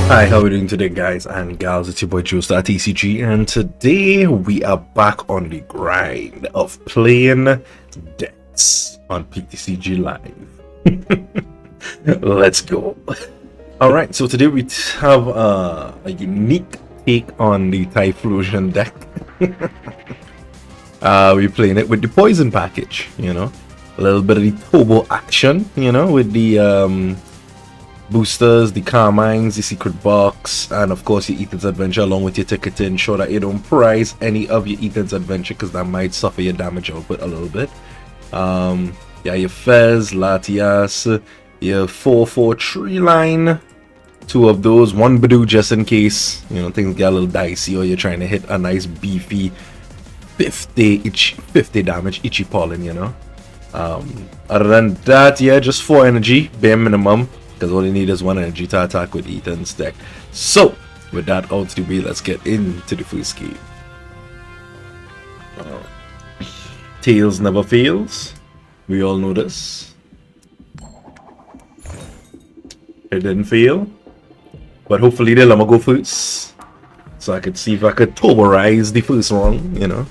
Hi, how are we doing today, guys and gals? It's your boy Joestar TCG, and today we are back on the grind of playing decks on PTCG Live. Let's go. Alright, so today we have a unique take on the Typhlosion deck. We're playing it with the poison package, you know, a little bit of the turbo action, you know, with the boosters, the Carmines, the Secret Box, and of course your Ethan's Adventure along with your ticket to ensure that you don't prize any of your Ethan's Adventure, because that might suffer your damage output a little bit. Yeah, your Fez, Latias, your 4/4 tree line, 2 of those, 1 Budew just in case, you know, things get a little dicey or you're trying to hit a nice beefy 50 damage itchy pollen, you know. Other than that, yeah, just 4 energy, bare minimum, because all you need is 1 energy to attack with Ethan's deck. So, with that out the way, let's get into the first game. Tails never fails. We all know this. It didn't fail, but hopefully they'll let me go first, so I could see if I could turborize the first one, you know.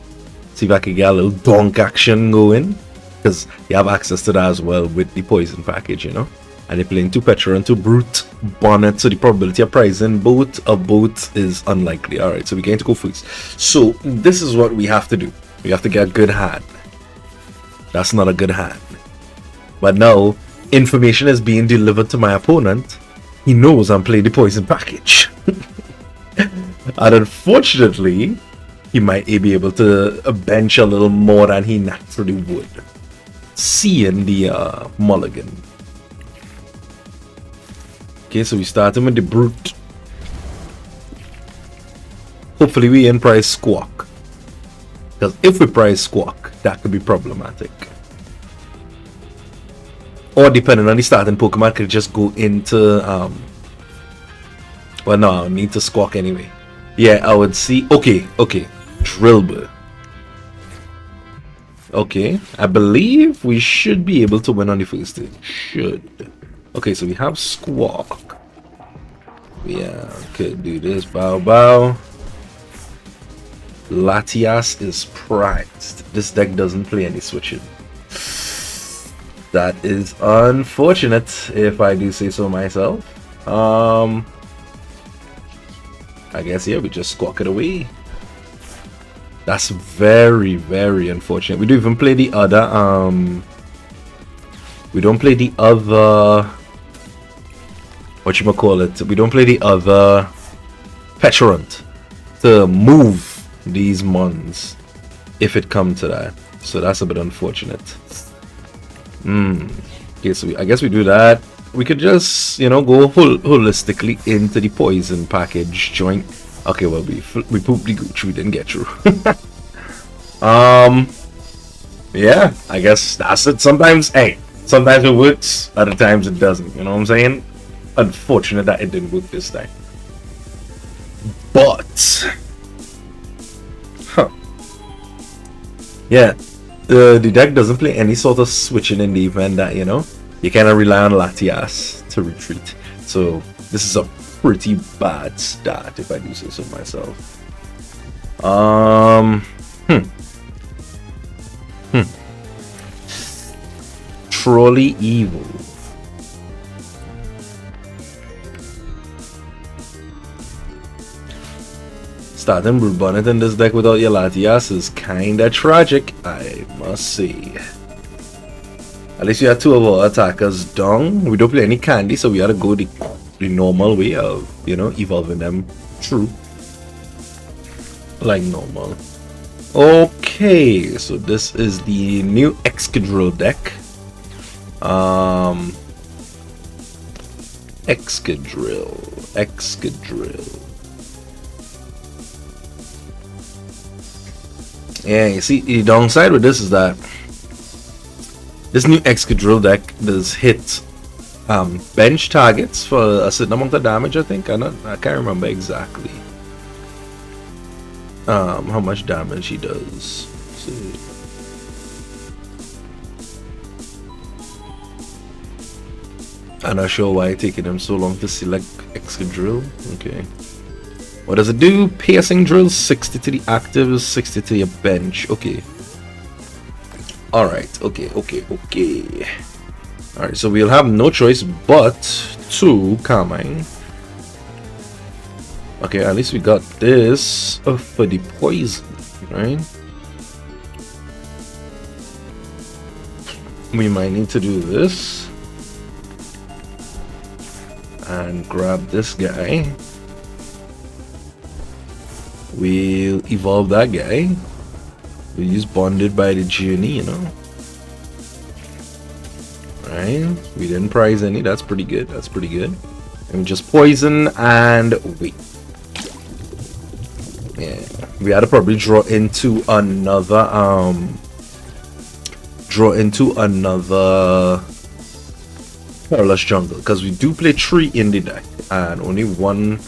See if I could get a little donk action going, because you have access to that as well with the poison package, you know. And they're playing 2 Pecharunt, 2 Brute Bonnet, so the probability of prizing both is unlikely. Alright, so we're going to go first. So this is what we have to do. We have to get a good hand. That's not a good hand. But now information is being delivered to my opponent. He knows I'm playing the poison package. And unfortunately, he might be able to bench a little more than he naturally would, seeing the mulligan. Okay, so we starting with the Brute. Hopefully we in prize Squawk, because if we prize Squawk, that could be problematic. Or depending on the starting Pokemon, could just go into well, no, I need to Squawk anyway. Yeah, I would see. Okay, Drillbur. Okay, I believe we should be able to win on the first stage. Should. Okay, so we have Squawk. Yeah, could do this. Bow. Latias is prized. This deck doesn't play any switching. That is unfortunate, if I do say so myself. I guess, yeah, we just Squawk it away. That's very, very unfortunate. We don't even play the other, we don't play the other, whatchamacallit, we don't play the other Pecharunt to move these mons if it come to that. So that's a bit unfortunate. Okay, so I guess we do that. We could just, you know, go holistically into the poison package joint. Okay, well, we pooped the gooch, we didn't get through. Yeah, I guess that's it. Sometimes, hey, sometimes it works, other times it doesn't, you know what I'm saying? Unfortunate that it didn't work this time. But yeah, the deck doesn't play any sort of switching in the event that, you know, you cannot rely on Latias to retreat. So this is a pretty bad start, if I do say so myself. Trolley Evil. Starting Brute Bonnet in this deck without your Latias is kinda tragic, I must say. At least we have 2 of our attackers down. We don't play any candy, so we gotta go the normal way of, you know, evolving them through like normal. Okay, so this is the new Excadrill deck. Excadrill. Yeah, you see, the downside with this is that this new Excadrill deck does hit bench targets for a certain amount of damage, I think. I can't remember exactly how much damage he does. Let's see. I'm not sure why it's taking him so long to select Excadrill. Okay. What does it do? Piercing drill, 60 to the active, 60 to your bench. Okay. Alright, okay. Alright, so we'll have no choice but to Carmine. Okay, at least we got this for the poison, right? We might need to do this and grab this guy. We'll evolve that guy. We'll use Bonded by the Journey, you know. Right? We didn't prize any. That's pretty good. That's pretty good. And we just poison and wait. Yeah, we had to probably draw into another Perilous Jungle, because we do play 3 in the deck and only one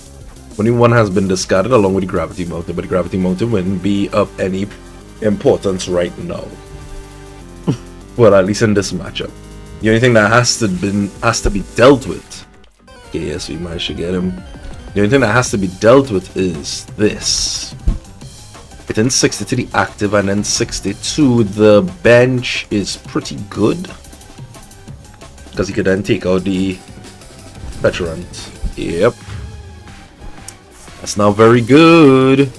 has been discarded along with the Gravity Mountain, but the Gravity Mountain wouldn't be of any importance right now. Well, at least in this matchup. The only thing that has to be dealt with. Okay, yes, we managed to get him. The only thing that has to be dealt with is this. Within 60 to the active and then 60 to the bench is pretty good, because he could then take out the Pecharunt. Yep. That's now very good.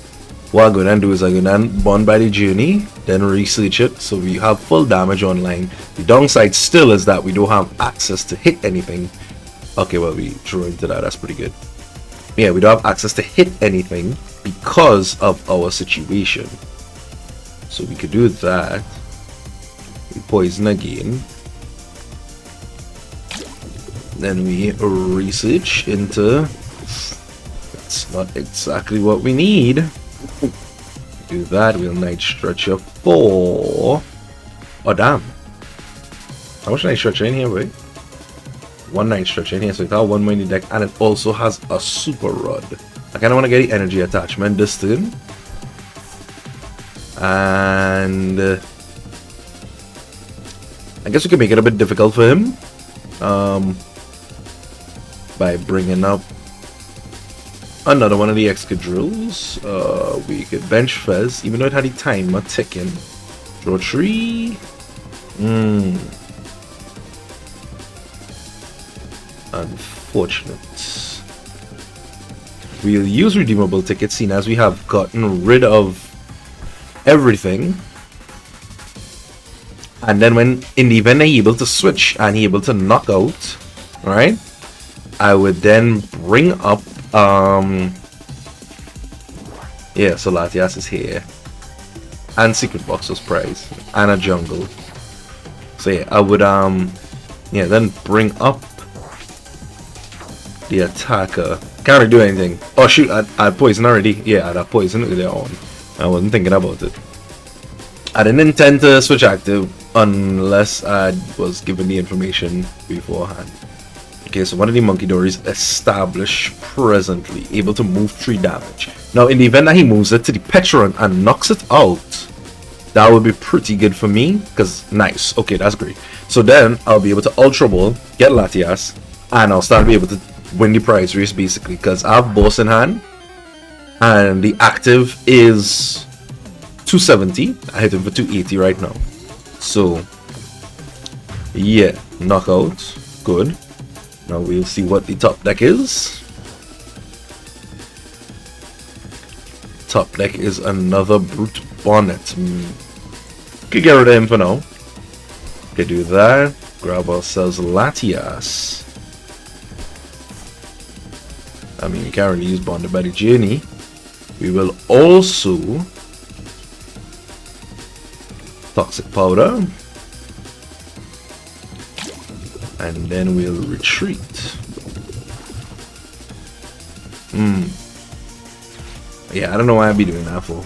What I'm going to do is I'm going to bond by the Journey, then research it, so we have full damage online. The downside still is that we don't have access to hit anything. Okay, well, we drew into that. That's pretty good. Yeah, we don't have access to hit anything because of our situation. So we could do that. We poison again. Then we research into... That's not exactly what we need. Do that, we'll Night Stretcher 4. Oh, damn. How much Night Stretcher in here, wait? 1 Night Stretcher in here, so it's got 1 more in the deck, and it also has a Super Rod. I kind of want to get the energy attachment this turn. And I guess we can make it a bit difficult for him by bringing up another one of the Excadrills. We could bench Fez, even though it had a timer ticking. Draw 3. Unfortunate. We'll use Redeemable Ticket, seeing as we have gotten rid of everything. And then when in the event he's able to switch and he's able to knock out, right? I would then bring up yeah, so Latias is here. And Secret Box was prize. And a jungle. So yeah, I would yeah, then bring up the attacker. Can't really do anything. Oh shoot, I poison already. Yeah, I had poison earlier on. I wasn't thinking about it. I didn't intend to switch active unless I was given the information beforehand. Okay, so one of the Monkey Dories established presently, able to move 3 damage. Now, in the event that he moves it to the Pecharunt and knocks it out, that would be pretty good for me, because nice. Okay, that's great. So then I'll be able to Ultra Ball, get Latias, and I'll start to be able to win the prize race basically, because I have Boss in hand, and the active is 270. I hit him for 280 right now. So yeah, knockout, good. Now we'll see what the top deck is. Top deck is another Brute Bonnet. Could get rid of him for now. Could do that. Grab ourselves Latias. I mean, we can't really use Bonded by the Journey. We will also Toxic Powder. And then we'll retreat. Yeah, I don't know why I'd be doing that for.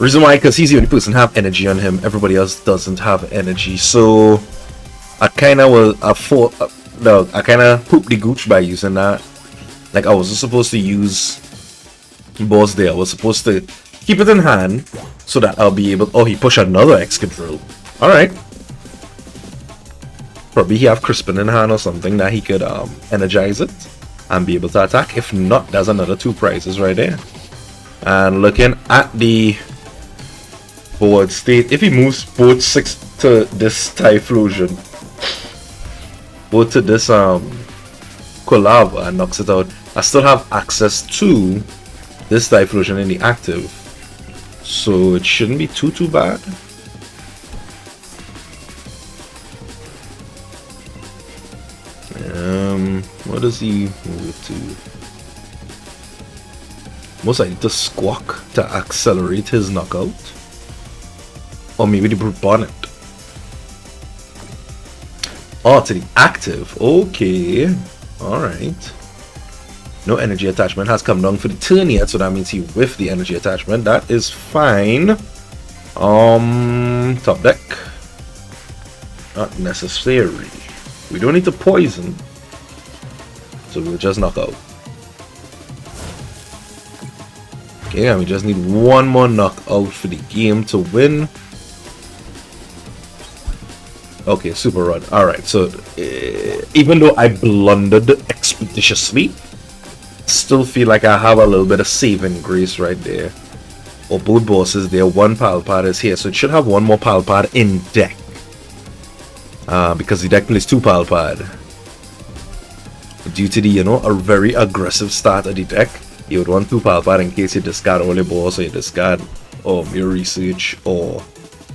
Reason why, because he's the only person have energy on him. Everybody else doesn't have energy. So I kind of was I kind of pooped the gooch by using that. Like, I wasn't supposed to use Boss there. I was supposed to keep it in hand so that I'll be able. Oh, he pushed another Excadrill. All right. Probably he have Crispin in hand or something that he could energize it and be able to attack. If not, there's another 2 prizes right there. And looking at the board state, if he moves both 6 to this Typhlosion, both to this Quilava and knocks it out, I still have access to this Typhlosion in the active, so it shouldn't be too bad. What does he move it to? Most likely to Squawk to accelerate his knockout, or maybe the Brute Bonnet. Oh, to the active. Okay, all right. No energy attachment has come down for the turn yet, so that means he whiffed the energy attachment. That is fine. Top deck. Not necessary. We don't need to poison, so we'll just knock out. Okay, and we just need one more knockout for the game to win. Okay, super run. Alright, so even though I blundered expeditiously, still feel like I have a little bit of saving grace right there. Or both bosses there, 1 Pal Pad is here, so it should have 1 more Pal Pad in deck. Because the deck plays 2 Pal Pad. Due to the, a very aggressive start of the deck, you would want 2 Pal Pad in case you discard all your balls, or you discard your research, or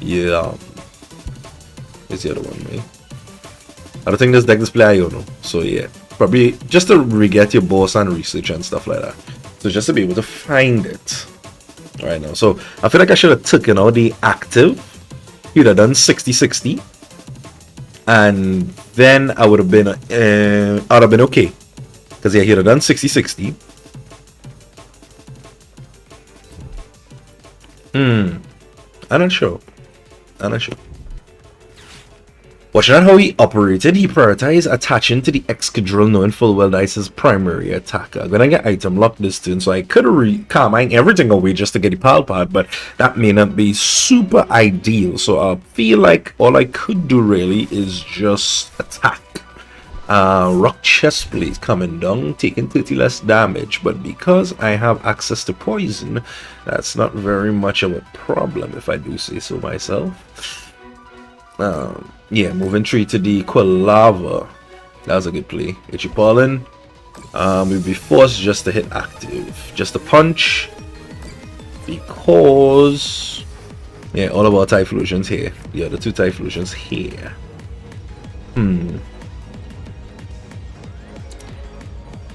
yeah. Where's the other one, man? I don't think this deck display Iono, so yeah. Probably just to re-get your boss and research and stuff like that. So just to be able to find it right now. So I feel like I should have taken out the active. He'd have done 60-60. And then I would have been I'd have been okay. Because yeah, he'd have done 60-60. I'm not sure. Watching out how he operated, he prioritized attaching to the Excadrill, knowing full well that is his primary attacker. I'm gonna get item locked this turn, so I could have Carmine everything away just to get the Pal Pad, but that may not be super ideal. So I feel like all I could do really is just attack. Rock Chest Plate coming down, taking 30 less damage, but because I have access to poison, that's not very much of a problem if I do say so myself. Yeah, moving 3 to the Quilava. That was a good play. Ichipollen. We'll be forced just to hit active. Just a punch. Because yeah, all of our Typhlosions here. Yeah, the 2 Typhlosions here.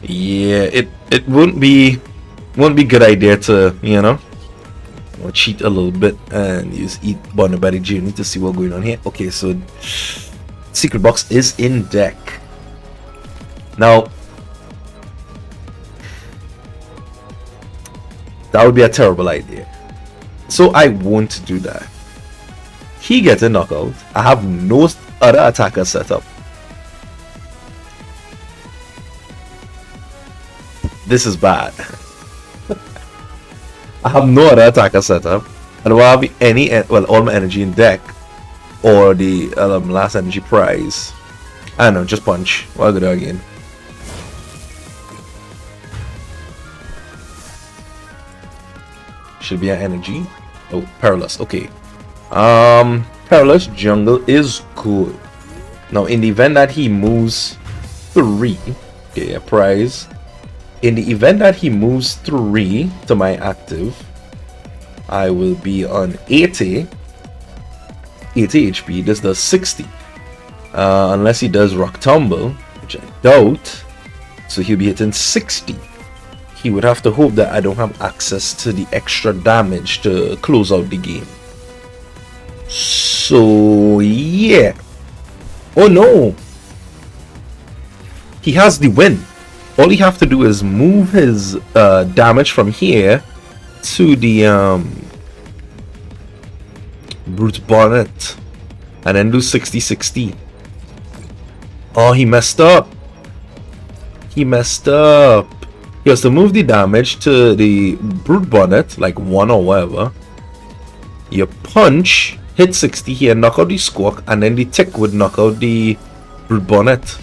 Yeah, it wouldn't be good idea to, or cheat a little bit and use Eat Buddy-Buddy Journey to see what's going on here. Okay, so Secret Box is in deck. Now, that would be a terrible idea. So I won't do that. He gets a knockout. I have no other attacker set up. This is bad. I have no other attacker setup. I don't have any, well, all my energy in deck, or the last energy prize. I don't know, just punch. I'll go there again. Should be an energy. Oh, Perilous. Okay. Perilous Jungle is good. Now, in the event that he moves 3, okay, a prize. In the event that he moves 3 to my active, I will be on 80 HP. This does 60. Unless he does Rock Tumble, which I doubt. So he'll be hitting 60. He would have to hope that I don't have access to the extra damage to close out the game. So yeah. Oh no. He has the win. All you have to do is move his damage from here to the Brute Bonnet and then do 60-60. Oh, he messed up. He messed up. He has to move the damage to the Brute Bonnet, like 1 or whatever. You punch, hit 60 here, knock out the Squawk, and then the Tick would knock out the Brute Bonnet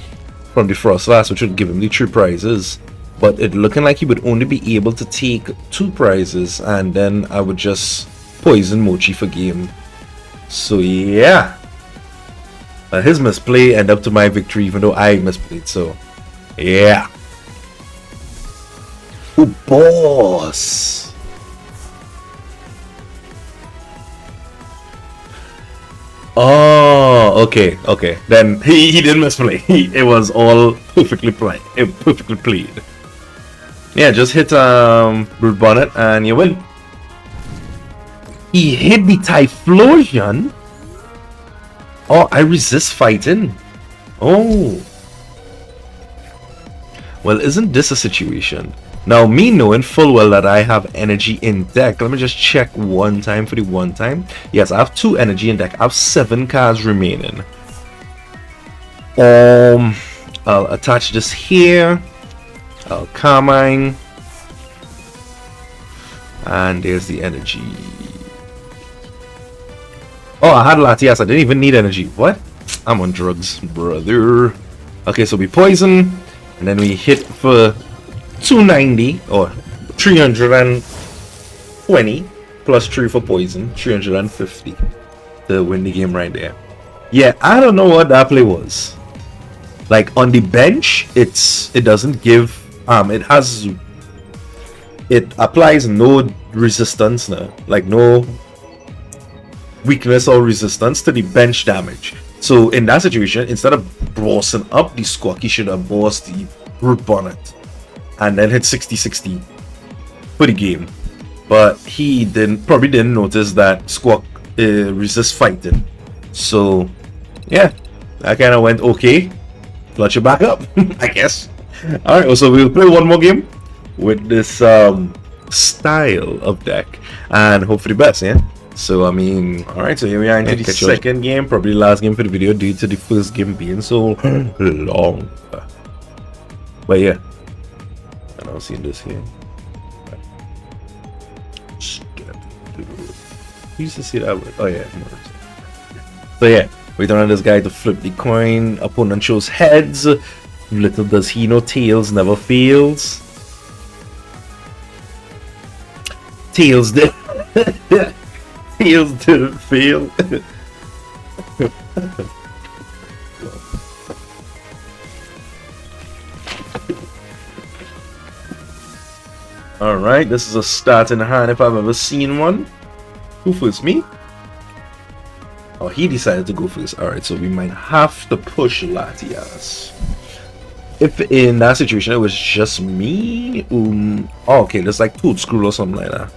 from the Frost Last, which would give him the 3 prizes. But it looking like he would only be able to take 2 prizes, and then I would just poison Mochi for game. So yeah, his misplay ended up to my victory, even though I misplayed. So yeah. Oh, boss. Oh, okay. Then he didn't misplay. It was all perfectly played. Yeah, just hit Brute Bonnet and you win. He hit the Typhlosion. Oh, I resist fighting. Oh. Well, isn't this a situation? Now, me knowing full well that I have energy in deck, let me just check one time for the one time. Yes, I have 2 energy in deck. I have 7 cards remaining. I'll attach this here. I'll Carmine. And there's the energy. Oh, I had Latias. I didn't even need energy. What? I'm on drugs, brother. Okay, so we poison. And then we hit for 290 or 320 plus 3 for poison, 350 to win the game right there. Yeah, I don't know what that play was. Like on the bench, it doesn't give it applies no resistance now, like no weakness or resistance to the bench damage. So in that situation, instead of bossing up the Squawk, he should have bossed the Brute Bonnet and then hit 60-60 for the game. But he probably didn't notice that Squawk resists fighting. So yeah, that kind of went okay. Clutch it back up, I guess. Alright, so we'll play one more game with this style of deck and hope for the best, yeah? So I mean, alright, so here we are into the second game, probably the last game for the video due to the first game being so long. But yeah, and I'll see this here. You used to see that word. Oh yeah. So yeah, waiting on this guy to flip the coin. Opponent shows heads. Little does he know tails never fails. Tails did. Tails didn't fail. Alright, this is a starting hand if I've ever seen one. Who first? Me? Oh, he decided to go first. Alright, so we might have to push Latias. If in that situation it was just me, oh, okay, there's like Toad Screw or something like that.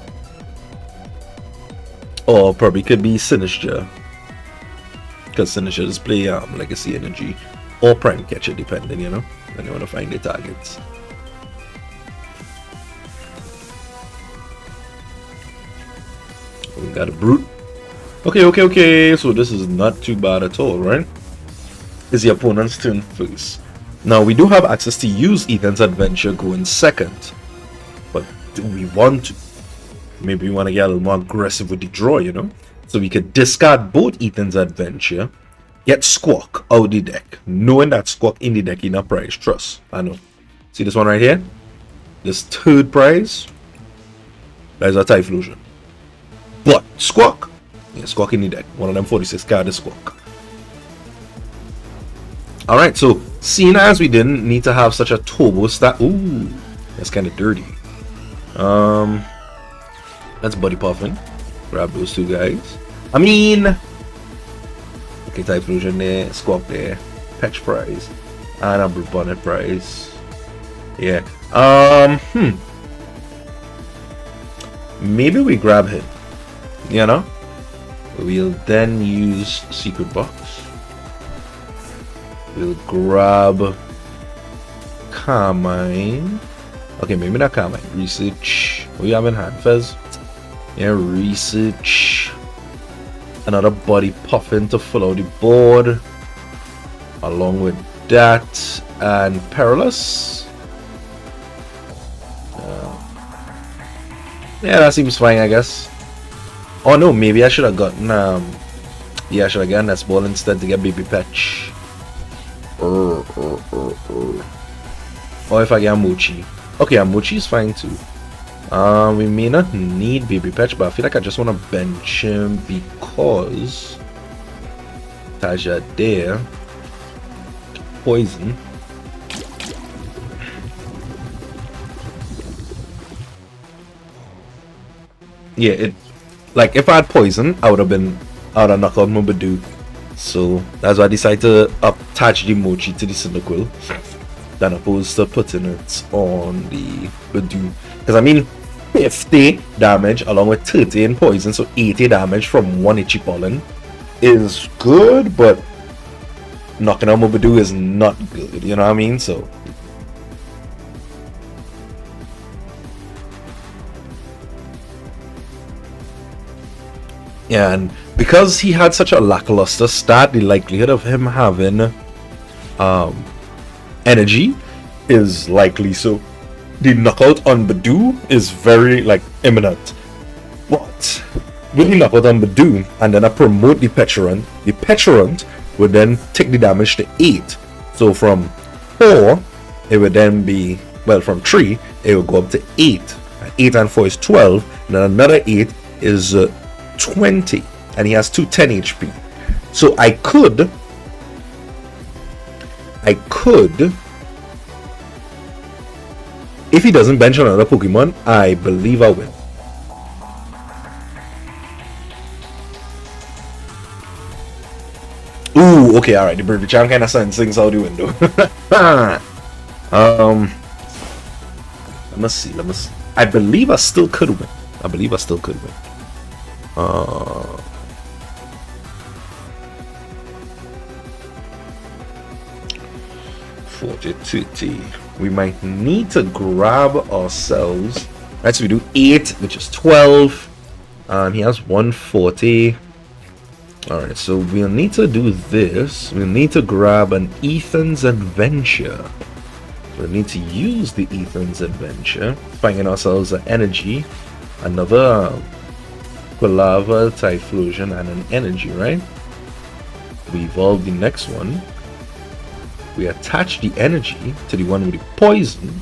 Or probably could be Sinister, because Sinister just play Legacy Energy or Prime Catcher, depending, you know, when you want to find the targets. We got a Brute. Okay, so this is not too bad at all, right? It's the opponent's turn first. Now we do have access to use Ethan's Adventure going second, but do we want to? Maybe we want to get a little more aggressive with the draw, you know? So we could discard both Ethan's Adventure, get Squawk out the deck, knowing that Squawk in the deck in a prize. Trust, I know. See this one right here? This third prize, that is a Typhlosion. But Squawk, yeah, Squawk in the deck. One of them 46 card is Squawk. Alright, so seeing as we didn't need to have such a turbo stat. Ooh, that's kind of dirty. That's Buddy Poffin. Grab those 2 guys. I mean, okay, Typhlosion there, Squawk there, Patch prize, and a Brute Bonnet prize. Yeah. Maybe we grab him. You know, we'll then use Secret Box. We'll grab Carmine. Okay, maybe not Carmine. Research. What do you have in hand, Fez? Yeah, research. Another Body Poffin to follow the board. Along with that, and Perilous. Yeah, that seems fine, I guess. Oh no, maybe I should have gotten yeah, I should have gotten Nest Ball instead to get Baby Patch. Or if I get a Mochi. Okay, a Mochi is fine too. We may not need Baby Patch, but I feel like I just want to bench him because Taja there. Poison. Yeah, it like if I had poison, I would have knocked out my Budew. So that's why I decided to attach the Mochi to the Cyndaquil than opposed to putting it on the Budew. Because I mean 50 damage along with 30 in poison, so 80 damage from one itchy pollen is good, but knocking out my Budew is not good, you know what I mean? So yeah, and because he had such a lackluster start, the likelihood of him having energy is likely, so the knockout on Budew is very like imminent. But with the knockout on Budew and then I promote the Pecharunt would then take the damage to 8. So from 4 it would then be, well, from 3 it would go up to 8. 8 and 4 is 12, and then another 8 is 20, and he has 210 HP. So I could if he doesn't bench another Pokemon, I believe I win. Ooh, okay, alright, the Brute Charm kinda sends things out the window. Let me see. I believe I still could win. 40-20. We might need to grab ourselves. Right, so we do 8, which is 12. He has 140. Alright, so we'll need to do this. We'll need to grab an Ethan's Adventure. We'll need to use the Ethan's Adventure, finding ourselves an energy, another Quilava, Typhlosion, and an energy, right? We evolve the next one. We attach the energy to the one with the poison.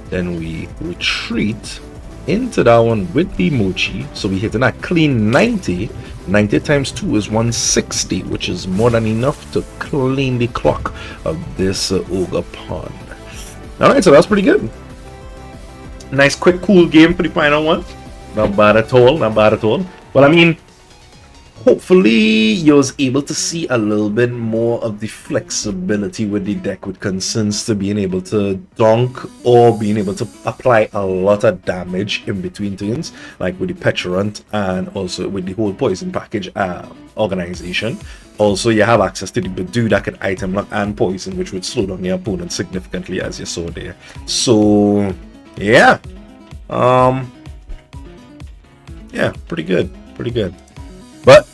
Then we retreat into that one with the Mochi. So we hit a clean 90. 90 times 2 is 160, which is more than enough to clean the clock of this Ogre Pond. Alright, so that's pretty good. Nice, quick, cool game for the final one. Not bad at all, Well, I mean, hopefully you was able to see a little bit more of the flexibility with the deck with concerns to being able to dunk or being able to apply a lot of damage in between turns, like with the Pecharunt and also with the whole poison package organization. Also, you have access to the Budew that can item lock and poison, which would slow down your opponent significantly, as you saw there. So yeah, yeah, pretty good. But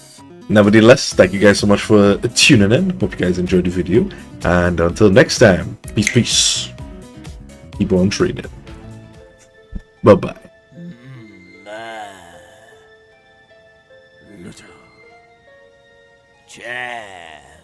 nevertheless, thank you guys so much for tuning in. Hope you guys enjoyed the video, and until next time, peace. Keep on trading. Bye bye.